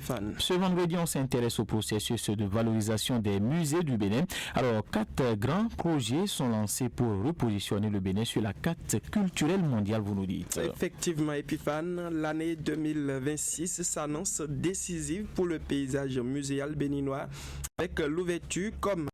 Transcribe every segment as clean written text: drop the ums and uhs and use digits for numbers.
Epiphane. Ce vendredi, on s'intéresse au processus de valorisation des musées du Bénin. Alors, 4 grands projets sont lancés pour repositionner le Bénin sur la carte culturelle mondiale, vous nous dites. Effectivement, Epiphane, l'année 2026 s'annonce décisive pour le paysage muséal béninois avec l'ouverture comme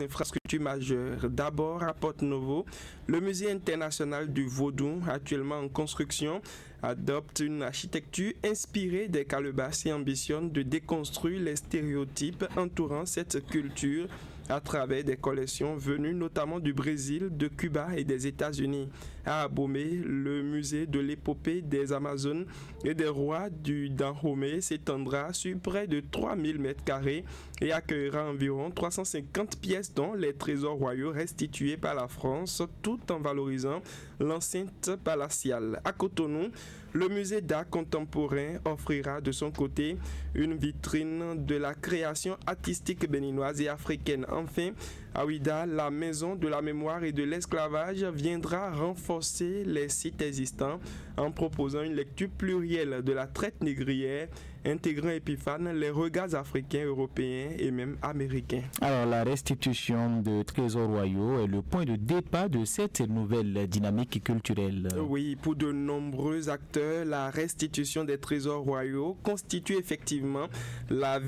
infrastructure majeure. D'abord à Porto-Novo, le musée international du Vaudou, actuellement en construction, adopte une architecture inspirée des calebasses et ambitionne de déconstruire les stéréotypes entourant cette culture à travers des collections venues notamment du Brésil, de Cuba et des États-Unis. À Abomey, le musée de l'épopée des Amazones et des rois du Dahomey s'étendra sur près de 3000 m² et accueillera environ 350 pièces dont les trésors royaux restitués par la France tout en valorisant l'enceinte palatiale. À Cotonou, le musée d'art contemporain offrira de son côté une vitrine de la création artistique béninoise et africaine. Enfin, à Ouidah, la maison de la mémoire et de l'esclavage viendra renforcer les sites existants en proposant une lecture plurielle de la traite négrière, intégrant Epiphane les regards africains, européens et même américains. Alors, la restitution de trésors royaux est le point de départ de cette nouvelle dynamique culturelle. Oui, pour de nombreux acteurs, la restitution des trésors royaux constitue effectivement le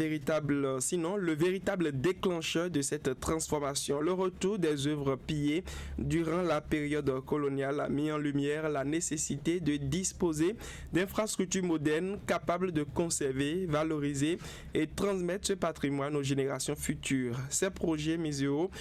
véritable déclencheur de cette transformation. Le retour des œuvres pillées durant la période coloniale a mis en lumière la nécessité de disposer d'infrastructures modernes capables de conserver, valoriser et transmettre ce patrimoine aux générations futures. Ces projets muséaux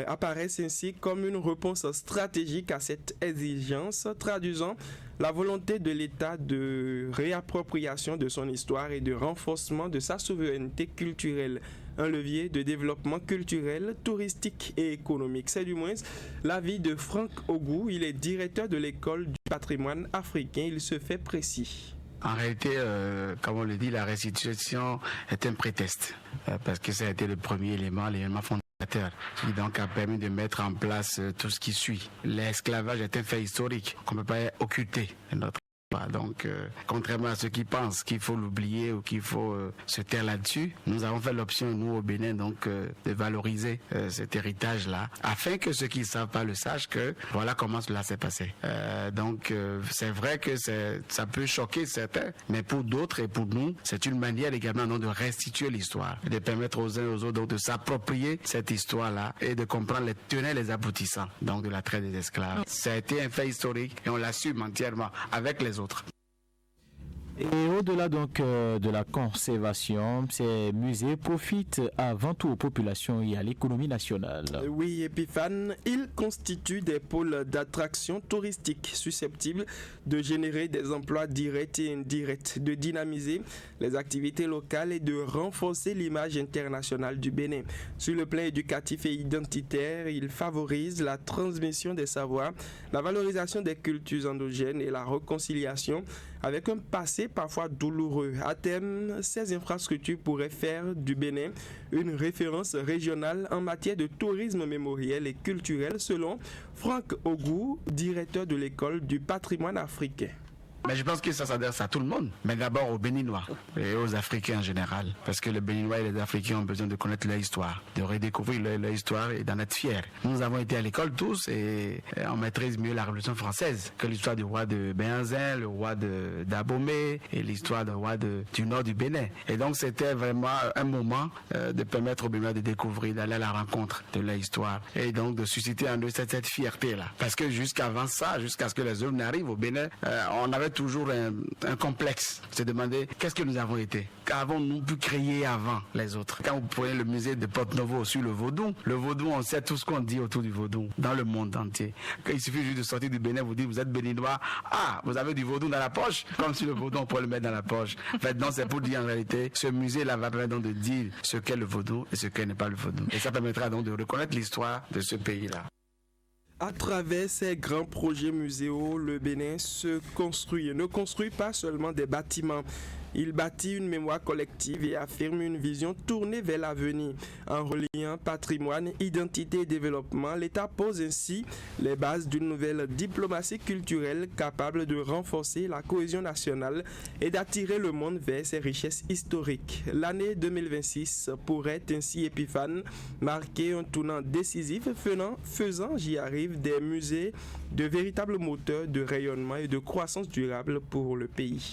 apparaissent ainsi comme une réponse stratégique à cette exigence, traduisant la volonté de l'État de réappropriation de son histoire et de renforcement de sa souveraineté culturelle. Un levier de développement culturel, touristique et économique. C'est du moins l'avis de Franck Ogou. Il est directeur de l'école du patrimoine africain. Il se fait précis. En réalité, comme on le dit, la restitution est un prétexte parce que ça a été le premier l'élément fondateur qui donc a permis de mettre en place tout ce qui suit. L'esclavage est un fait historique qu'on ne peut pas occulter de notre histoire. Donc, contrairement à ceux qui pensent qu'il faut l'oublier ou qu'il faut se taire là-dessus, nous avons fait l'option, nous au Bénin, donc de valoriser cet héritage-là, afin que ceux qui ne savent pas le sachent que voilà comment cela s'est passé. C'est vrai que ça peut choquer certains, mais pour d'autres et pour nous, c'est une manière également donc, de restituer l'histoire, de permettre aux uns et aux autres donc, de s'approprier cette histoire-là et de comprendre les tenants et les aboutissants donc, de la traite des esclaves. Ça a été un fait historique et on l'assume entièrement avec les autres. Et au-delà donc de la conservation, ces musées profitent avant tout aux populations et à l'économie nationale. Oui, Epiphane, ils constituent des pôles d'attraction touristique susceptibles de générer des emplois directs et indirects, de dynamiser les activités locales et de renforcer l'image internationale du Bénin. Sur le plan éducatif et identitaire, ils favorisent la transmission des savoirs, la valorisation des cultures endogènes et la réconciliation avec un passé parfois douloureux. À terme, ces infrastructures pourraient faire du Bénin une référence régionale en matière de tourisme mémoriel et culturel, selon Franck Ogou, directeur de l'école du patrimoine africain. Mais je pense que ça s'adresse à tout le monde, mais d'abord aux Béninois et aux Africains en général. Parce que les Béninois et les Africains ont besoin de connaître leur histoire, de redécouvrir leur histoire et d'en être fiers. Nous avons été à l'école tous et on maîtrise mieux la Révolution française que l'histoire du roi de Béhanzin, le roi d'Abomey et l'histoire du roi du nord du Bénin. Et donc c'était vraiment un moment de permettre aux Béninois de découvrir, d'aller à la rencontre de leur histoire et donc de susciter en eux cette fierté-là. Parce que jusqu'avant ça, jusqu'à ce que les œuvres n'arrivent au Bénin, on avait toujours un complexe, se demander qu'est-ce que nous avons été, qu'avons-nous pu créer avant les autres. Quand vous prenez le musée de Porto-Novo sur le vaudou, on sait tout ce qu'on dit autour du vaudou dans le monde entier. Il suffit juste de sortir du Bénin, vous dites vous êtes béninois, vous avez du vaudou dans la poche, comme si le vaudou on peut le mettre dans la poche. En fait, non, c'est pour dire en réalité, ce musée-là va permettre donc de dire ce qu'est le vaudou et ce qu'est n'est pas le vaudou. Et ça permettra donc de reconnaître l'histoire de ce pays-là. À travers ces grands projets muséaux, le Bénin ne construit pas seulement des bâtiments, Il bâtit une mémoire collective et affirme une vision tournée vers l'avenir. En reliant patrimoine, identité et développement, l'État pose ainsi les bases d'une nouvelle diplomatie culturelle capable de renforcer la cohésion nationale et d'attirer le monde vers ses richesses historiques. L'année 2026 pourrait ainsi épiphane marquer un tournant décisif faisant, j'y arrive, des musées de véritables moteurs de rayonnement et de croissance durable pour le pays.